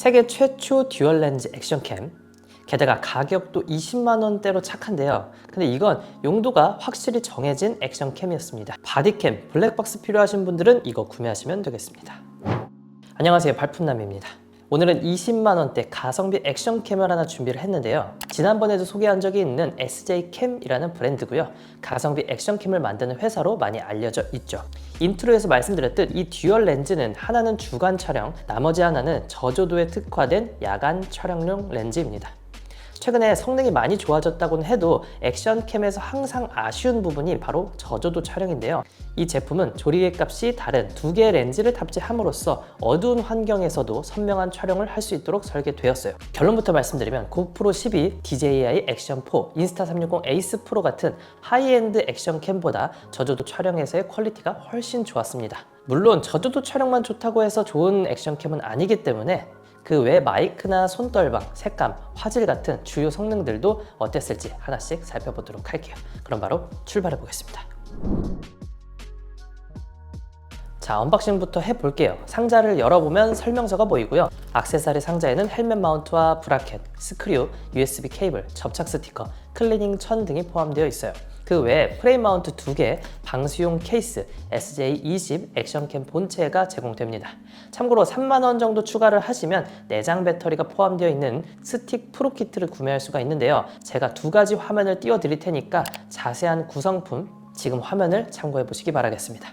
세계 최초 듀얼 렌즈 액션캠, 게다가 가격도 20만원대로 착한데요. 근데 이건 용도가 확실히 정해진 액션캠이었습니다. 바디캠, 블랙박스 필요하신 분들은 이거 구매하시면 되겠습니다. 안녕하세요, 발품남입니다. 오늘은 20만원대 가성비 액션캠을 하나 준비를 했는데요. 지난번에도 소개한 적이 있는 SJ캠이라는 브랜드고요. 가성비 액션캠을 만드는 회사로 많이 알려져 있죠. 인트로에서 말씀드렸듯 이 듀얼 렌즈는 하나는 주간 촬영, 나머지 하나는 저조도에 특화된 야간 촬영용 렌즈입니다. 최근에 성능이 많이 좋아졌다고는 해도 액션캠에서 항상 아쉬운 부분이 바로 저조도 촬영인데요. 이 제품은 조리개 값이 다른 두 개의 렌즈를 탑재함으로써 어두운 환경에서도 선명한 촬영을 할 수 있도록 설계되었어요. 결론부터 말씀드리면 고프로 12, DJI 액션 4, 인스타 360 에이스 프로 같은 하이엔드 액션캠보다 저조도 촬영에서의 퀄리티가 훨씬 좋았습니다. 물론 저조도 촬영만 좋다고 해서 좋은 액션캠은 아니기 때문에 그 외 마이크나 손떨방, 색감, 화질 같은 주요 성능들도 어땠을지 하나씩 살펴보도록 할게요. 그럼 바로 출발해 보겠습니다. 자, 언박싱부터 해볼게요. 상자를 열어보면 설명서가 보이고요. 액세서리 상자에는 헬멧 마운트와 브라켓, 스크류, USB 케이블, 접착 스티커, 클리닝 천 등이 포함되어 있어요. 그 외에 프레임 마운트 2개, 방수용 케이스, SJ20 액션캠 본체가 제공됩니다. 참고로 3만원 정도 추가를 하시면 내장 배터리가 포함되어 있는 스틱 프로 키트를 구매할 수가 있는데요. 제가 두 가지 화면을 띄워 드릴 테니까 자세한 구성품 지금 화면을 참고해 보시기 바라겠습니다.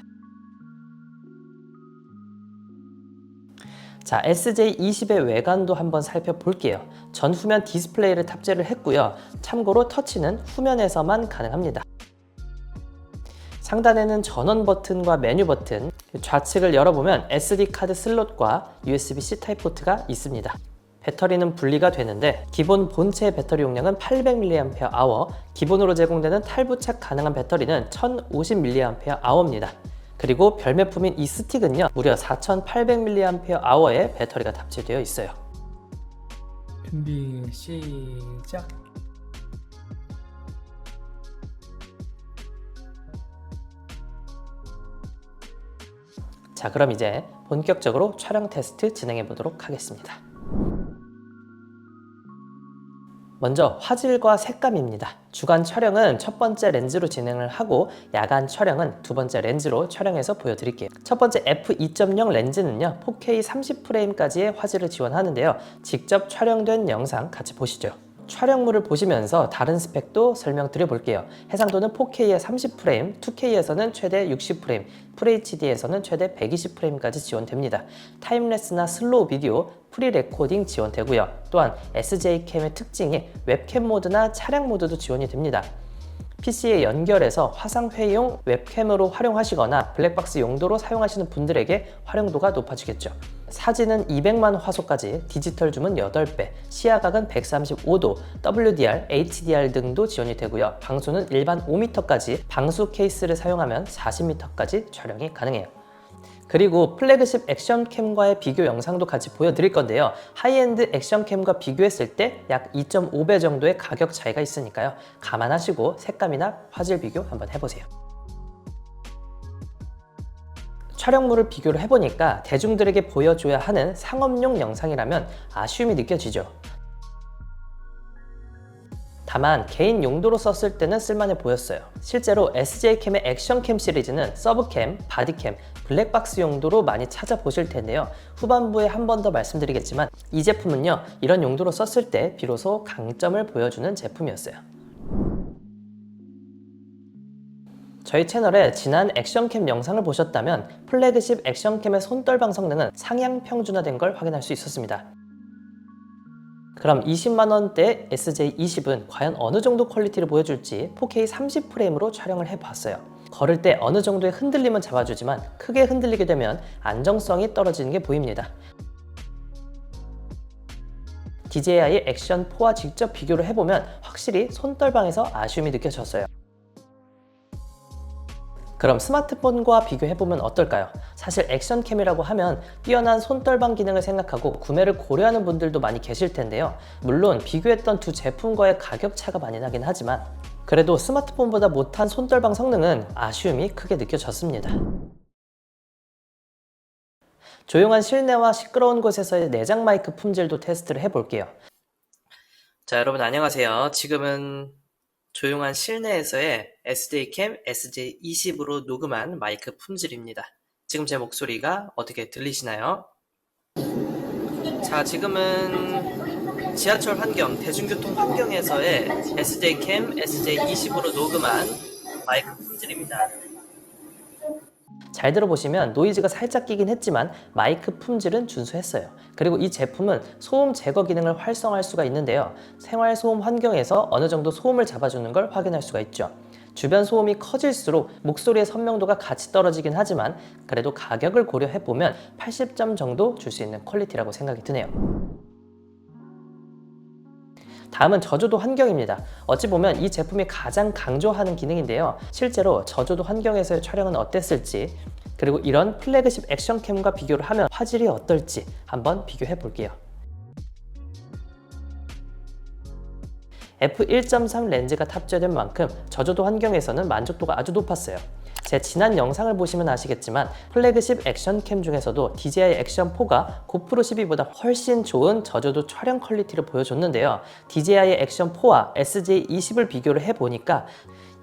자, SJ20의 외관도 한번 살펴볼게요. 전후면 디스플레이를 탑재를 했고요. 참고로 터치는 후면에서만 가능합니다. 상단에는 전원 버튼과 메뉴 버튼, 좌측을 열어보면 SD카드 슬롯과 USB-C 타입 포트가 있습니다. 배터리는 분리가 되는데 기본 본체 배터리 용량은 800mAh, 기본으로 제공되는 탈부착 가능한 배터리는 1050mAh입니다. 그리고 별매품인 이 스틱은요, 무려 4800mAh의 배터리가 탑재되어 있어요. 준비 시작. 자, 그럼 이제 본격적으로 촬영 테스트 진행해 보도록 하겠습니다. 먼저 화질과 색감입니다. 주간 촬영은 첫 번째 렌즈로 진행을 하고 야간 촬영은 두 번째 렌즈로 촬영해서 보여드릴게요. 첫 번째 f2.0 렌즈는요, 4K 30프레임까지의 화질을 지원하는데요. 직접 촬영된 영상 같이 보시죠. 촬영물을 보시면서 다른 스펙도 설명드려 볼게요. 해상도는 4K에 30프레임, 2K에서는 최대 60프레임, FHD에서는 최대 120프레임까지 지원됩니다. 타임랩스나 슬로우 비디오, 프리 레코딩 지원되고요. 또한 SJ캠의 특징이 웹캠 모드나 차량 모드도 지원이 됩니다. PC에 연결해서 화상회의용 웹캠으로 활용하시거나 블랙박스 용도로 사용하시는 분들에게 활용도가 높아지겠죠. 사진은 200만 화소까지, 디지털 줌은 8배, 시야각은 135도, WDR, HDR 등도 지원이 되고요. 방수는 일반 5m까지, 방수 케이스를 사용하면 40m까지 촬영이 가능해요. 그리고 플래그십 액션캠과의 비교 영상도 같이 보여드릴 건데요. 하이엔드 액션캠과 비교했을 때 약 2.5배 정도의 가격 차이가 있으니까요. 감안하시고 색감이나 화질 비교 한번 해보세요. 촬영물을 비교를 해보니까 대중들에게 보여줘야 하는 상업용 영상이라면 아쉬움이 느껴지죠. 다만 개인 용도로 썼을 때는 쓸만해 보였어요. 실제로 SJ캠의 액션캠 시리즈는 서브캠, 바디캠, 블랙박스 용도로 많이 찾아보실 텐데요. 후반부에 한 번 더 말씀드리겠지만 이 제품은요, 이런 용도로 썼을 때 비로소 강점을 보여주는 제품이었어요. 저희 채널에 지난 액션캠 영상을 보셨다면 플래그십 액션캠의 손떨방 성능은 상향 평준화된 걸 확인할 수 있었습니다. 그럼 20만원대 SJ20은 과연 어느 정도 퀄리티를 보여줄지 4K 30프레임으로 촬영을 해봤어요. 걸을 때 어느 정도의 흔들림은 잡아주지만 크게 흔들리게 되면 안정성이 떨어지는 게 보입니다. DJI 액션 4와 직접 비교를 해보면 확실히 손떨방에서 아쉬움이 느껴졌어요. 그럼 스마트폰과 비교해보면 어떨까요? 사실 액션캠이라고 하면 뛰어난 손떨방 기능을 생각하고 구매를 고려하는 분들도 많이 계실 텐데요. 물론 비교했던 두 제품과의 가격 차가 많이 나긴 하지만 그래도 스마트폰보다 못한 손떨방 성능은 아쉬움이 크게 느껴졌습니다. 조용한 실내와 시끄러운 곳에서의 내장 마이크 품질도 테스트를 해볼게요. 자, 여러분 안녕하세요. 지금은 조용한 실내에서의 SJ캠 SJ20으로 녹음한 마이크 품질입니다. 지금 제 목소리가 어떻게 들리시나요? 자, 지금은 지하철 환경, 대중교통 환경에서의 SJ캠 SJ20으로 녹음한 마이크 품질입니다. 잘 들어보시면 노이즈가 살짝 끼긴 했지만 마이크 품질은 준수했어요. 그리고 이 제품은 소음 제거 기능을 활성화할 수가 있는데요. 생활 소음 환경에서 어느 정도 소음을 잡아주는 걸 확인할 수가 있죠. 주변 소음이 커질수록 목소리의 선명도가 같이 떨어지긴 하지만 그래도 가격을 고려해보면 80점 정도 줄 수 있는 퀄리티라고 생각이 드네요. 다음은 저조도 환경입니다. 어찌 보면 이 제품이 가장 강조하는 기능인데요. 실제로 저조도 환경에서의 촬영은 어땠을지, 그리고 이런 플래그십 액션캠과 비교를 하면 화질이 어떨지 한번 비교해 볼게요. f1.3 렌즈가 탑재된 만큼 저조도 환경에서는 만족도가 아주 높았어요. 제 지난 영상을 보시면 아시겠지만 플래그십 액션캠 중에서도 DJI 액션4가 고프로 12보다 훨씬 좋은 저조도 촬영 퀄리티를 보여줬는데요. DJI 액션4와 SJ20을 비교를 해보니까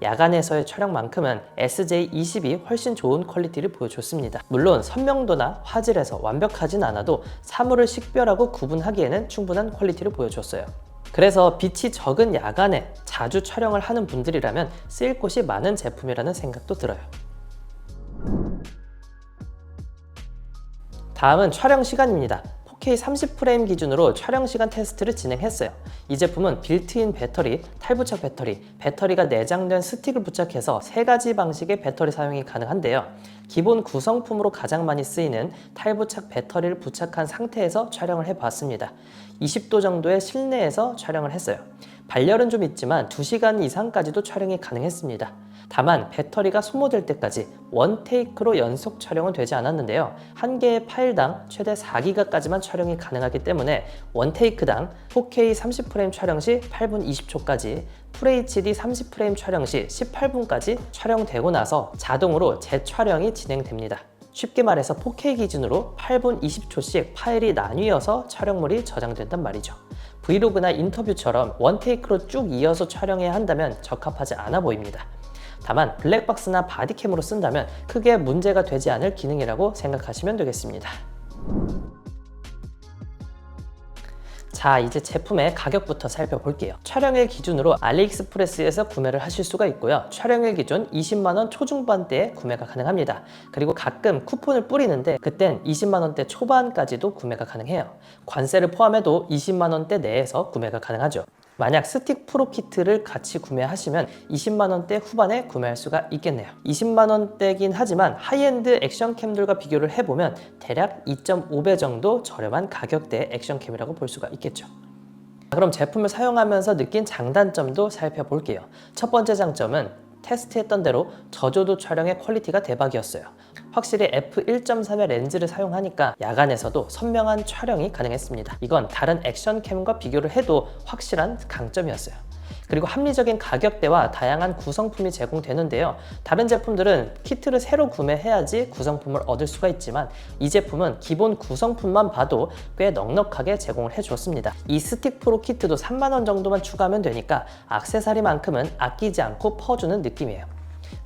야간에서의 촬영만큼은 SJ20이 훨씬 좋은 퀄리티를 보여줬습니다. 물론 선명도나 화질에서 완벽하진 않아도 사물을 식별하고 구분하기에는 충분한 퀄리티를 보여줬어요. 그래서 빛이 적은 야간에 자주 촬영을 하는 분들이라면 쓰일 곳이 많은 제품이라는 생각도 들어요. 다음은 촬영 시간입니다. 4K 30프레임 기준으로 촬영 시간 테스트를 진행했어요. 이 제품은 빌트인 배터리, 탈부착 배터리, 배터리가 내장된 스틱을 부착해서 3가지 방식의 배터리 사용이 가능한데요. 기본 구성품으로 가장 많이 쓰이는 탈부착 배터리를 부착한 상태에서 촬영을 해봤습니다. 20도 정도의 실내에서 촬영을 했어요. 발열은 좀 있지만 2시간 이상까지도 촬영이 가능했습니다. 다만 배터리가 소모될 때까지 원테이크로 연속 촬영은 되지 않았는데요. 한 개의 파일당 최대 4기가까지만 촬영이 가능하기 때문에 원테이크당 4K 30프레임 촬영 시 8분 20초까지, FHD 30프레임 촬영 시 18분까지 촬영되고 나서 자동으로 재촬영이 진행됩니다. 쉽게 말해서 4K 기준으로 8분 20초씩 파일이 나뉘어서 촬영물이 저장된단 말이죠. 브이로그나 인터뷰처럼 원테이크로 쭉 이어서 촬영해야 한다면 적합하지 않아 보입니다. 다만 블랙박스나 바디캠으로 쓴다면 크게 문제가 되지 않을 기능이라고 생각하시면 되겠습니다. 자, 이제 제품의 가격부터 살펴볼게요. 촬영일 기준으로 알리익스프레스에서 구매를 하실 수가 있고요. 촬영일 기준 20만원 초중반대에 구매가 가능합니다. 그리고 가끔 쿠폰을 뿌리는데 그땐 20만원대 초반까지도 구매가 가능해요. 관세를 포함해도 20만원대 내에서 구매가 가능하죠. 만약 스틱 프로 키트를 같이 구매하시면 20만원대 후반에 구매할 수가 있겠네요. 20만원대긴 하지만 하이엔드 액션캠들과 비교를 해보면 대략 2.5배 정도 저렴한 가격대의 액션캠이라고 볼 수가 있겠죠. 그럼 제품을 사용하면서 느낀 장단점도 살펴볼게요. 첫 번째 장점은 테스트했던 대로 저조도 촬영의 퀄리티가 대박이었어요. 확실히 f1.3의 렌즈를 사용하니까 야간에서도 선명한 촬영이 가능했습니다. 이건 다른 액션캠과 비교를 해도 확실한 강점이었어요. 그리고 합리적인 가격대와 다양한 구성품이 제공되는데요. 다른 제품들은 키트를 새로 구매해야지 구성품을 얻을 수가 있지만 이 제품은 기본 구성품만 봐도 꽤 넉넉하게 제공을 해줬습니다. 이 스틱 프로 키트도 3만원 정도만 추가하면 되니까 액세서리만큼은 아끼지 않고 퍼주는 느낌이에요.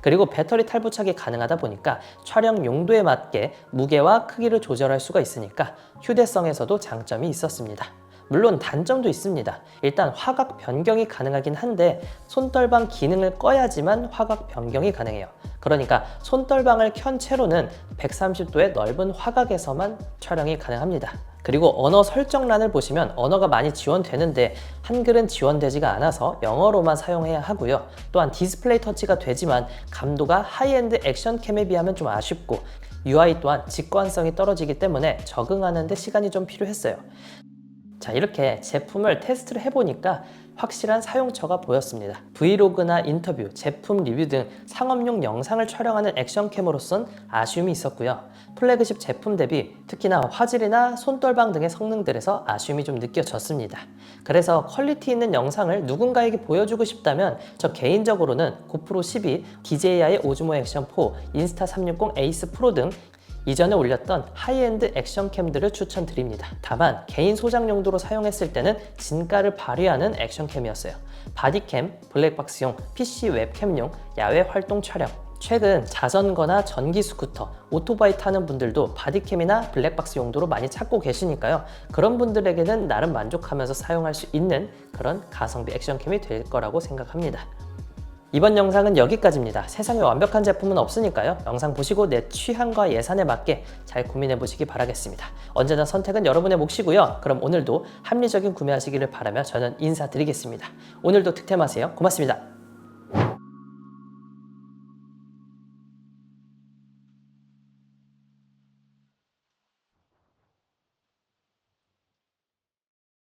그리고 배터리 탈부착이 가능하다 보니까 촬영 용도에 맞게 무게와 크기를 조절할 수가 있으니까 휴대성에서도 장점이 있었습니다. 물론 단점도 있습니다. 일단 화각 변경이 가능하긴 한데 손떨방 기능을 꺼야지만 화각 변경이 가능해요. 그러니까 손떨방을 켠 채로는 130도의 넓은 화각에서만 촬영이 가능합니다. 그리고 언어 설정란을 보시면 언어가 많이 지원되는데 한글은 지원되지가 않아서 영어로만 사용해야 하고요. 또한 디스플레이 터치가 되지만 감도가 하이엔드 액션캠에 비하면 좀 아쉽고 UI 또한 직관성이 떨어지기 때문에 적응하는 데 시간이 좀 필요했어요. 자, 이렇게 제품을 테스트를 해보니까 확실한 사용처가 보였습니다. 브이로그나 인터뷰, 제품 리뷰 등 상업용 영상을 촬영하는 액션캠으로선 아쉬움이 있었고요. 플래그십 제품 대비 특히나 화질이나 손떨방 등의 성능들에서 아쉬움이 좀 느껴졌습니다. 그래서 퀄리티 있는 영상을 누군가에게 보여주고 싶다면 저 개인적으로는 고프로 12, DJI 오즈모 액션4, 인스타360 에이스 프로 등 이전에 올렸던 하이엔드 액션캠들을 추천드립니다. 다만 개인 소장 용도로 사용했을 때는 진가를 발휘하는 액션캠이었어요. 바디캠, 블랙박스용, PC 웹캠용, 야외 활동 촬영, 최근 자전거나 전기 스쿠터, 오토바이 타는 분들도 바디캠이나 블랙박스 용도로 많이 찾고 계시니까요. 그런 분들에게는 나름 만족하면서 사용할 수 있는 그런 가성비 액션캠이 될 거라고 생각합니다. 이번 영상은 여기까지입니다. 세상에 완벽한 제품은 없으니까요. 영상 보시고 내 취향과 예산에 맞게 잘 고민해 보시기 바라겠습니다. 언제나 선택은 여러분의 몫이고요. 그럼 오늘도 합리적인 구매하시기를 바라며 저는 인사드리겠습니다. 오늘도 득템하세요. 고맙습니다.